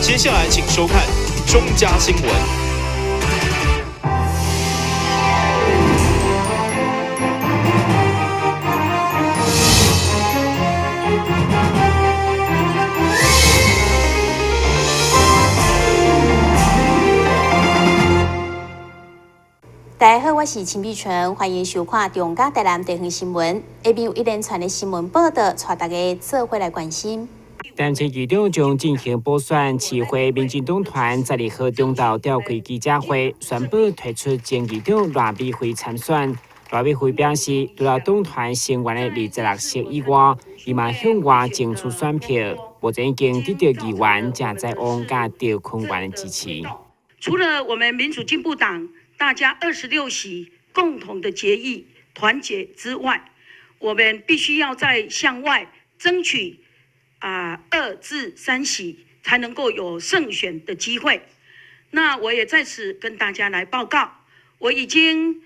接下来请收看中嘉新闻。大家好，我是陈碧纯，欢迎收看中嘉台南地方新闻。下面有一连串的新闻报道，带大家做伙来关心。台中市长将进行补选，市会民进党团12号中昼召开记者会，宣布推出前议长赖美惠参选。赖美惠表示，除了党团成员的26席以外，伊嘛向外争取选票，目前已经得到议员郑在旺甲赵坤元的支持。除了我们民主进步党大家26席共同的决议团结之外，我们必须要在向外争取2至3席，才能够有胜选的机会。那我也在此跟大家来报告，我已经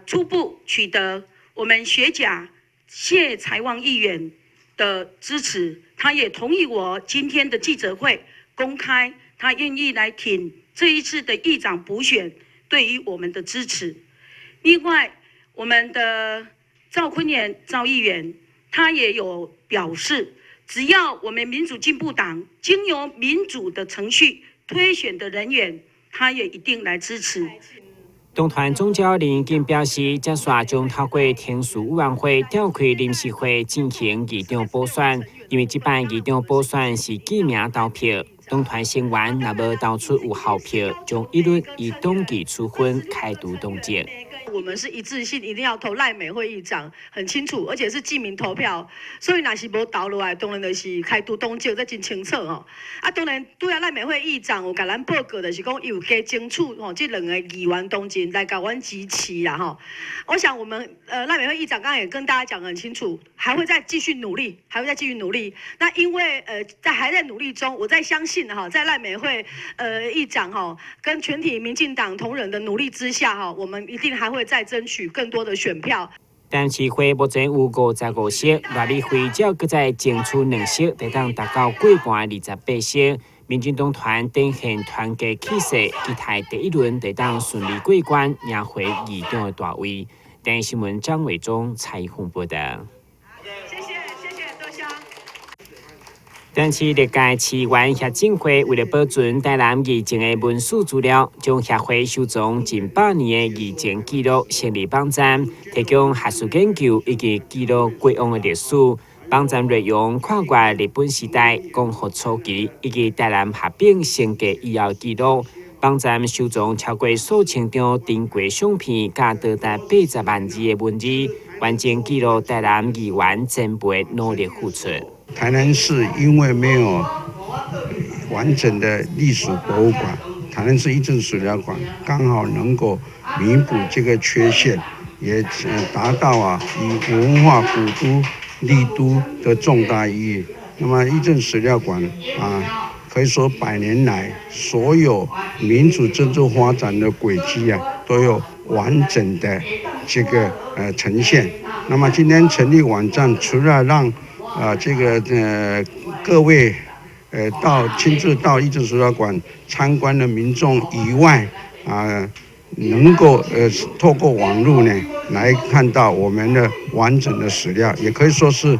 初步取得我们学甲谢财旺议员的支持，他也同意我今天的记者会公开，他愿意来挺这一次的议长补选对于我们的支持。另外，我们的赵坤元赵议员，他也有表示，只要我们民主进步党经由民主的程序推选的人员，他也一定来支持。党团总召林英表示，接下将透过天数委员会召开临时会进行议长补选，因为这摆议长补选是记名投票。党团成员若无投出有效票，将一律以党纪处分开除党籍。我们是一致性，一定要投赖美惠议长，很清楚，而且是记名投票，所以若是无投落来，当然就是开除党籍，这真清楚哦。当然对啊，赖美惠议长有甲咱报告，就是讲有加争取这2个议员同志来甲阮支持啦吼。我想我们赖美惠议长刚刚也跟大家讲得很清楚，还会再继续努力，那因为还在努力中，我在相信哈，在赖美惠议长哈跟全体民进党同仁的努力之下哈，我们一定还会再争取更多的选票。但市会目前有55席，赖美惠只要再争取2席，就当达到过半28席。民进党团展现团结气势，期待第一轮就当顺利过关，赢回议长的大位。电视新闻张伟忠、蔡宏报道。谢谢多谢。但是历届市员协进会为了保存台南疫情的文书资料，将协会收藏近100年的疫情记录成立网站，提供学术研究以及记录过往的历史。网站内容跨越日本时代、光复初期以及台南合并升格以后记录。网站收藏超过数千张珍贵相片，加多达80万字的文字，完整记录台南议员前辈努力付出。台南市因为没有完整的历史博物馆，台南市议政史料馆刚好能够弥补这个缺陷，也达到以文化古都立都的重大意义。那么议政史料馆可以说100年来所有民主政治发展的轨迹都有完整的这个呈现。那么今天成立网站，除了让各位亲自到议政史料馆参观的民众以外能够透过网络呢来看到我们的完整的史料，也可以说是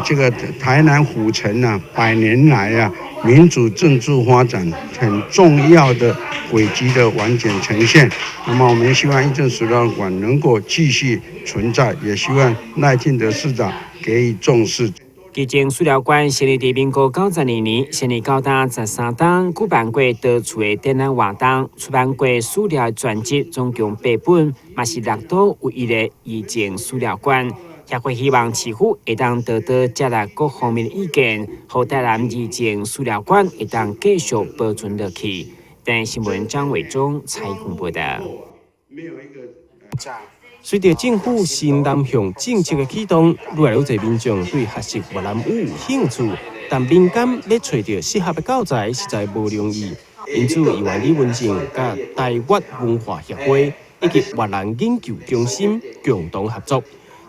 这个台南府城100年来民主政治发展很重要的轨迹的完整呈现。那么我们希望议政史料馆能够继续存在，也希望赖清德市长给予重视。基政史料馆成立在民国92年，成立高达13档，举办过多处的展览活动，出版过史料专辑总共8本，也是6都唯一的议政史料馆。协会希望市府会当多多接纳各方面的意见，让台南议政史料馆会当继续保存落去。电视新闻张伟忠、蔡宏报道。随着政府新南向政策的启动，愈来愈多民众对学习越南语有兴趣，但民间要找到适合的教材实在无容易。因此，议员李文正甲台越文化协会以及越南研究中心共同合作，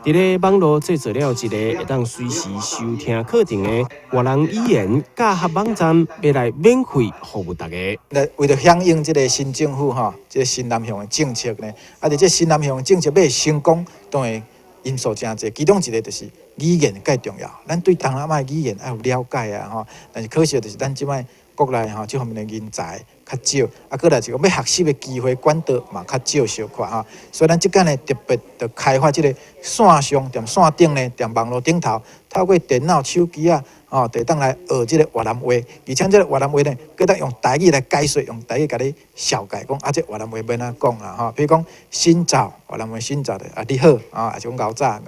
伫咧网络制作了一个会当随时收听课程的越南语言教学网站，要来免费服务大家。为了响应这个新政府这个新南向的政策呢，而且新南向的政策要成功，当然因素真侪，其中一个就是语言介重要。咱对东南亚语言要有了解啊，但是可惜就是咱即摆国内这方面的人才较少，过来就要学习的机会管道嘛较少小可所以咱即间呢特别着开发这个线上踮线顶呢，踮网络顶头，透过电脑、手机就当来学这个越南话，而且这个越南话呢，佮当用台语来解说，用台语甲你小解讲，这越南话要哪讲啦比如讲新早越南话新早的你好也是讲熬早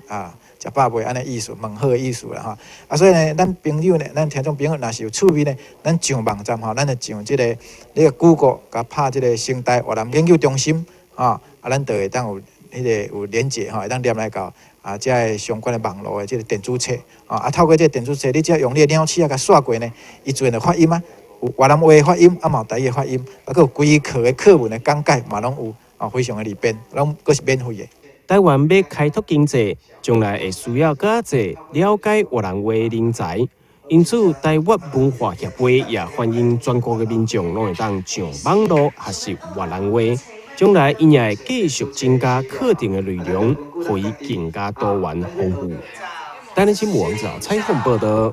食饱未安尼意思，问好的意思啦所以呢，咱朋友呢，咱听众朋友若是有趣味呢，咱上网站咱就上这个Google， 甲拍这个生态越南研究中心咱就会当有有连结会当连来到这个相关的网络的这个电子册透过这个电子册，你只要用你的鸟鼠甲刷过呢，伊自然就发音有越南话的发音嘛有台语的发音，佮有规课的课文的讲解嘛拢有非常的利便，拢佫是免费的。台湾要开拓经济，将来会需要较侪了解越南话的人才，因此台越文化协会也欢迎全国的民众拢会当上网络学习越南话。将来因也会继续增加课程的内容，可以更加多元丰富。台南新闻网找采访报道。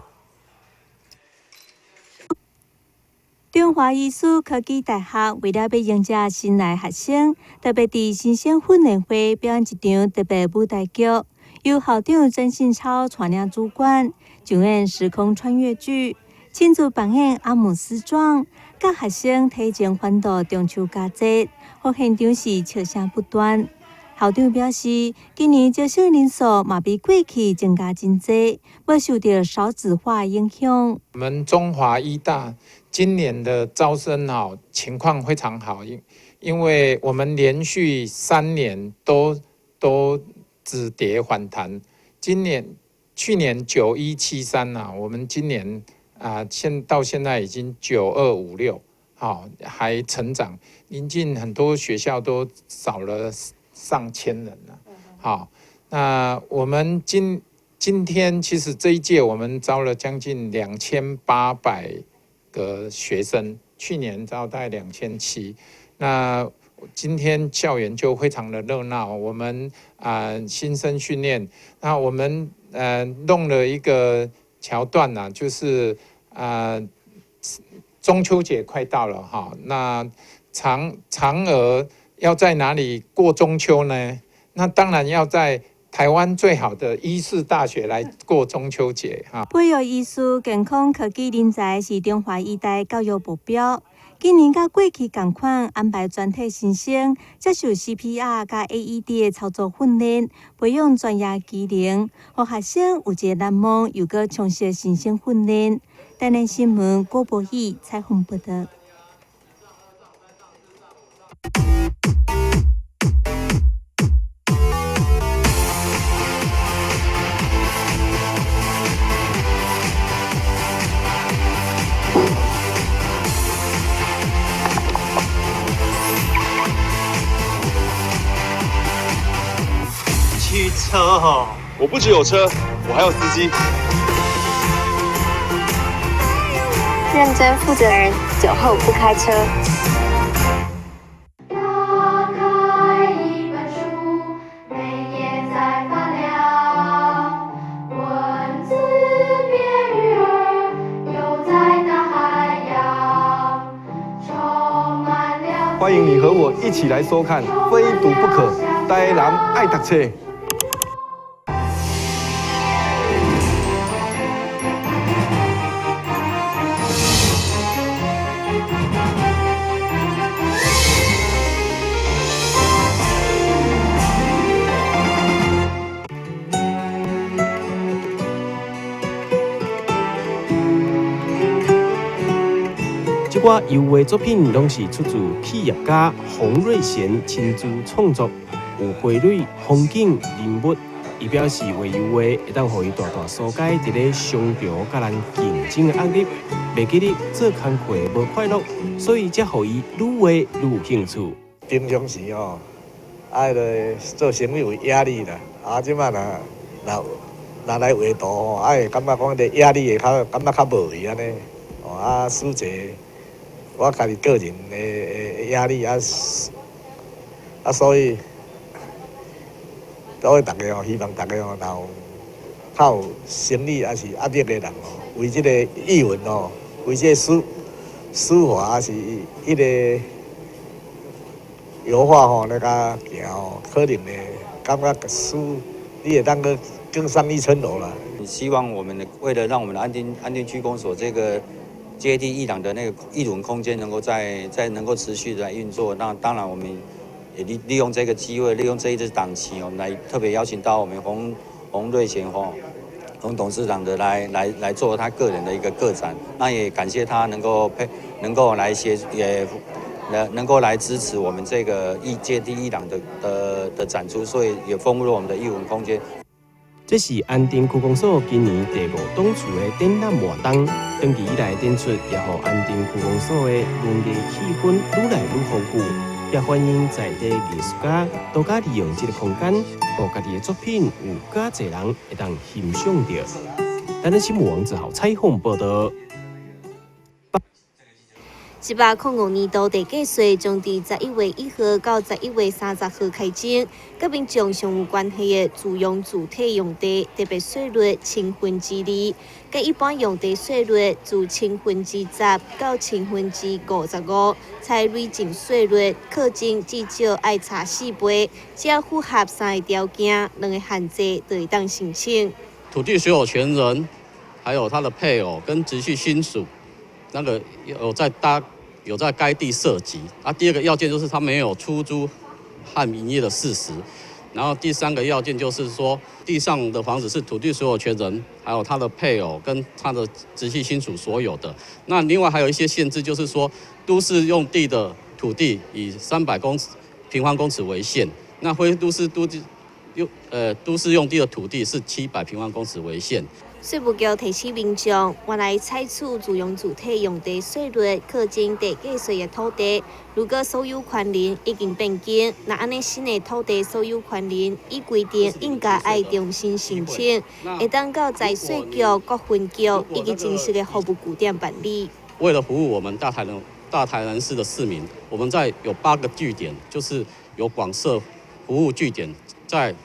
中华艺术科技大学为了要迎接新来学生，特别伫新生训练会表演一场特别舞台剧，由校长曾信超带领主管，上演时空穿越剧，亲自扮演阿姆斯壮，甲学生提前欢度中秋佳节，互现场是笑声不断。校长表示，今年招生人数嘛比过去增加真多，要受到少子化影响。我们中华医大今年的招生情况非常好，因为我们连续3年都止跌反弹。去年9173我们今年到现在已经9256，还成长。临近很多学校都少了上千人了。那我们今天其实这一届我们招了将近2800个学生，去年招大概2700。那今天校园就非常的热闹，我们新生训练，那我们弄了一个桥段就是中秋节快到了那嫦娥要在哪里过中秋呢？那当然要在台湾最好的医事大学来过中秋节培育医师、健康科技人才是中华医大教育目标。今年甲过去同款，安排全体新生接受 CPR 甲 AED 的操作训练，培养专业技能，互学生有一个难忘又搁充实新生训练。台南新闻郭博义采访报道。汽车我不只有车，我还有司机。认真负责人，酒后不开车。打开一本书，每页在发亮，文字变鱼儿，游在大海洋，充满了。欢迎你和我一起来收看《非读不可》，台南爱读册。这我油画作品拢是出自企业家洪瑞贤亲自创作，有花蕊、风景、人物。伊表示画油画会当互伊大大疏解伫咧商场甲人竞争的压力，袂记得做工课无快乐，所以才互伊愈画愈有兴趣。平常时爱做生意有压力啦，即摆啦拿来画图吼，会感觉讲个压力会感觉较无去安尼。输一个我家己个人的压力所以大家吼，希望大家吼，若有较有心理还是压力的人吼，为即个译文吼，为即个书法还是迄个油画吼，来甲行吼，可能呢，感觉你会当个更上一层楼啦。希望我们为了让我们的安定区公所这个接替伊朗的那个艺文空间能够再能够持续的来运作，那当然我们也利用这个机会，利用这一次档期，我们来特别邀请到我们洪瑞贤洪董事长的来做他个人的一个个展，那也感谢他能够来能够来支持我们这个接替伊朗的展出，所以也丰富了我们的艺文空间。这是安定区公所今年第5档次的展览活动，长期以来展出，也让安定区公所的文艺气氛愈来愈丰富，也欢迎在地艺术家多加利用这个空间，让家己的作品有更侪人会当欣赏到。台南新闻网只好采访报道。1805年度地价税将伫11月1号到11月30号开征，甲民众上有关系的自用主体用地特别税率2/10，甲一般用地税率自10%到55%，采累进税率课征至少爱查4倍，只要符合3个条件、2个限制，就会当申请。土地所有权人，还有他的配偶跟直系亲属，那个有在该地涉及。第二个要件就是他没有出租和营业的事实。然后第3个要件就是说，地上的房子是土地所有权人，还有他的配偶跟他的直系亲属所有的。那另外还有一些限制，就是说，都市用地的土地以300平方公尺为限，那非都市都市用地的土地是700平方公尺为限。税务局提醒民众，原来采取自用主体用地税率课征地价税的土地，如果所有权人已经变更，那安尼新的土地所有权人依规定应该爱重新申请，会当到财税局各分局以及正式的服务据点办理。为了服务我们大台南市的市民，我们有8个据点，就是有广设服务据点，在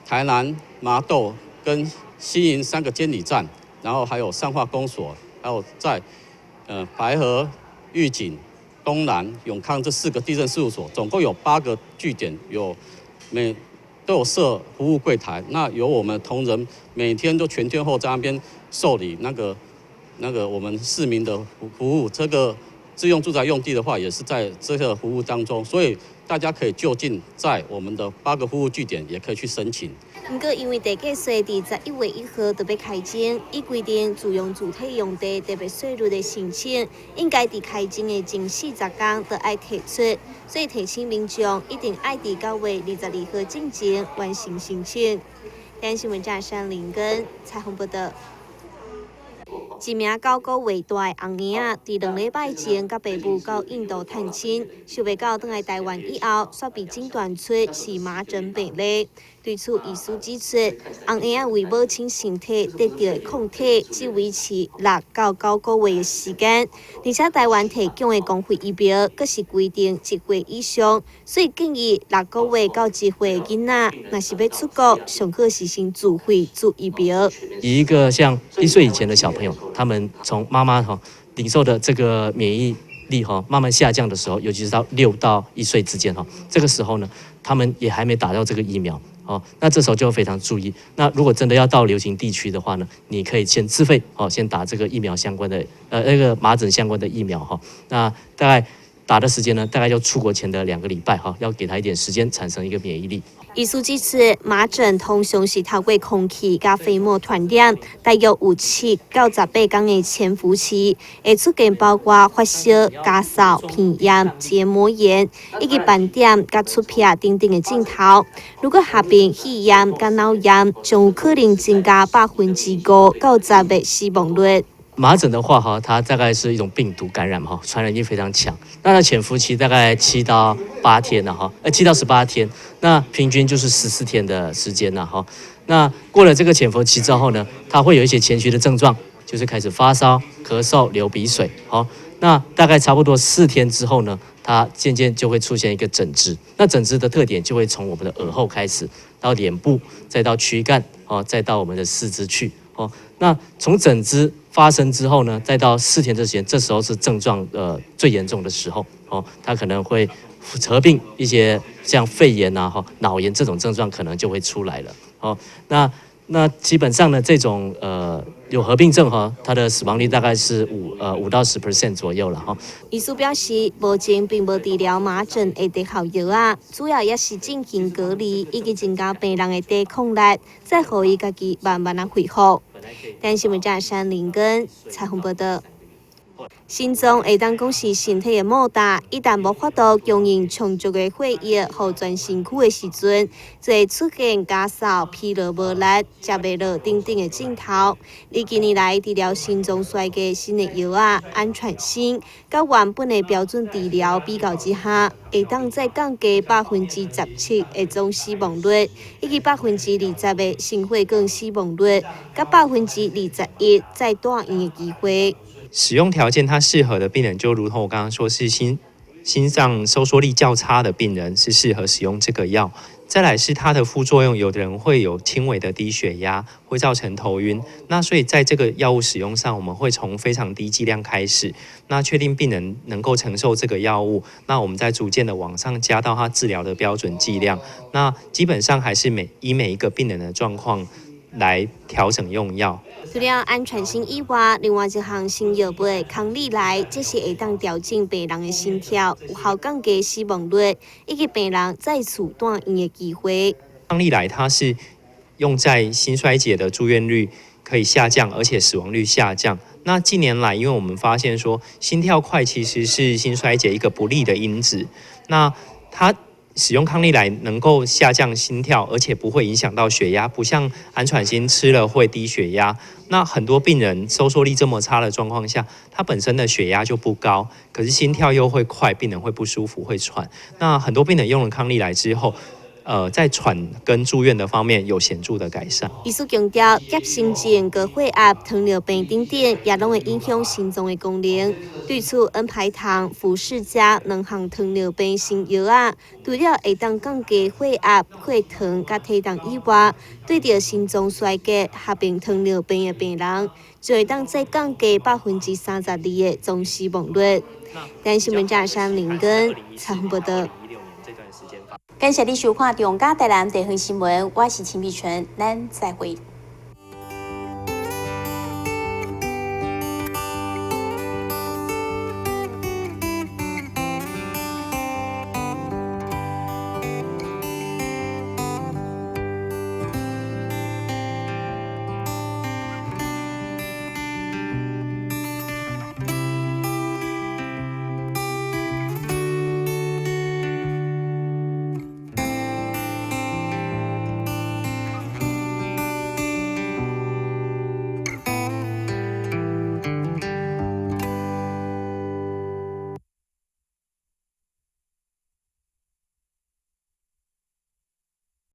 台南、麻豆跟西营3个监理站，然后还有善化公所，还有在白河、玉井、东南、永康这4个地政事务所，总共有8个据点，都有设服务柜台。那由我们同仁每天都全天候在那边受理那个我们市民的服务。这个自用住宅用地的话，也是在这个服务当中，所以大家可以就近在我们的8个服务据点也可以去申请。不过，因为地价税伫11月1号就要开征，伊规定自用主体用地特别税率的申请，应该伫开征的前40天就要提出，所以提醒民众一定爱伫9月22号进前完成申请。台新闻站山林根采访报道。一名9个月大的红婴仔，伫2礼拜前，甲爸母到印度探亲，想袂到返来台湾以后，却被诊断出是麻疹病例。对此，医师指出，红婴仔为母亲身体得到的抗体只维持6到9个月的时间，而且台湾提供的公费疫苗，阁是规定1岁以上，所以建议6个月到1岁的囡仔，若是要出国，上好是先自费做疫苗。以一个像1岁以前的小朋友，他们从妈妈领受的这个免疫力慢慢下降的时候，尤其是到6到1岁之间这个时候呢，他们也还没打到这个疫苗那这时候就非常注意。那如果真的要到流行地区的话呢，你可以先自费先打这个疫苗相关的那个麻疹相关的疫苗那大概打的时间呢，大概要出国前的2个礼拜要给他一点时间产生一个免疫力。医师指出，麻疹通常是透过空气加飞沫传染，大约有7到18天的潜伏期，会出现包括发烧、咳嗽、鼻炎、结膜炎以及斑点甲出血等等的症头。如果合并肺炎甲脑炎，将有可能增加5%到10%的死亡率。麻疹的话哈，它大概是一种病毒感染哈，传染力非常强。那它潜伏期大概7到8天了哈，7到18天，那平均就是14天的时间了哈。那过了这个潜伏期之后呢，它会有一些前驱的症状，就是开始发烧、咳嗽、流鼻水。好，那大概差不多4天之后呢，它渐渐就会出现一个疹子。那疹子的特点就会从我们的耳后开始，到脸部，再到躯干，哦，再到我们的四肢去。哦，那从疹子发生之后呢，再到4天之前，这时候是症状最严重的时候。哦，它可能会合并一些像肺炎啊、脑炎这种症状可能就会出来了。哦，那基本上呢，这种有合并症哈，它的死亡率大概是5到10% 左右了哈。医师表示，目前并无治疗麻疹的特效药啊，主要也是进行隔离，以及增加病人的抵抗力，再让伊家己慢慢恢复。但新闻站山林根采访报道。心脏会当讲是身体的摩打，一旦无法度供应充足的血液予全身躯的时阵，就会出现咳嗽、疲劳无力、食袂落等等的症头。而近年来治疗心脏衰竭新的药啊，安全性甲原本的标准治疗比较之下，会当再降低17%的总死亡率，以及20%的心血管死亡率，甲21%再住院的机会。使用条件，它适合的病人就如同我刚刚说，是心脏收缩力较差的病人是适合使用这个药。再来是它的副作用，有的人会有轻微的低血压，会造成头晕。那所以在这个药物使用上，我们会从非常低剂量开始，那确定病人能够承受这个药物，那我们再逐渐的往上加到他治疗的标准剂量。那基本上还是以每一个病人的状况来调整用药。除了安全性以外，另外一项新药物康利来，这是会当调整病人的心跳，有效降低死亡率，以及病人再次住院的机会。康利来它是用在心衰竭的住院率可以下降，而且死亡率下降。那近年来，因为我们发现说心跳快其实是心衰竭一个不利的因子，那它使用康利来能够下降心跳，而且不会影响到血压，不像安喘心吃了会低血压。那很多病人收缩力这么差的状况下，他本身的血压就不高，可是心跳又会快，病人会不舒服，会喘。那很多病人用了康利来之后，在喘跟住院的方面有显著的改善。医师强调，急性症、高血压、糖尿病等等，也拢会影响心脏的功能。对此，恩排糖、富士佳2项糖尿病新药啊，除了会当降低血压、血糖甲体重以外，对着心脏衰竭、合并糖尿病的病人，就会当再降低32%的总死亡率。但新闻站山林根采访报道。感谢你收看《中嘉台南地方新闻》，我是陈碧纯，咱再会。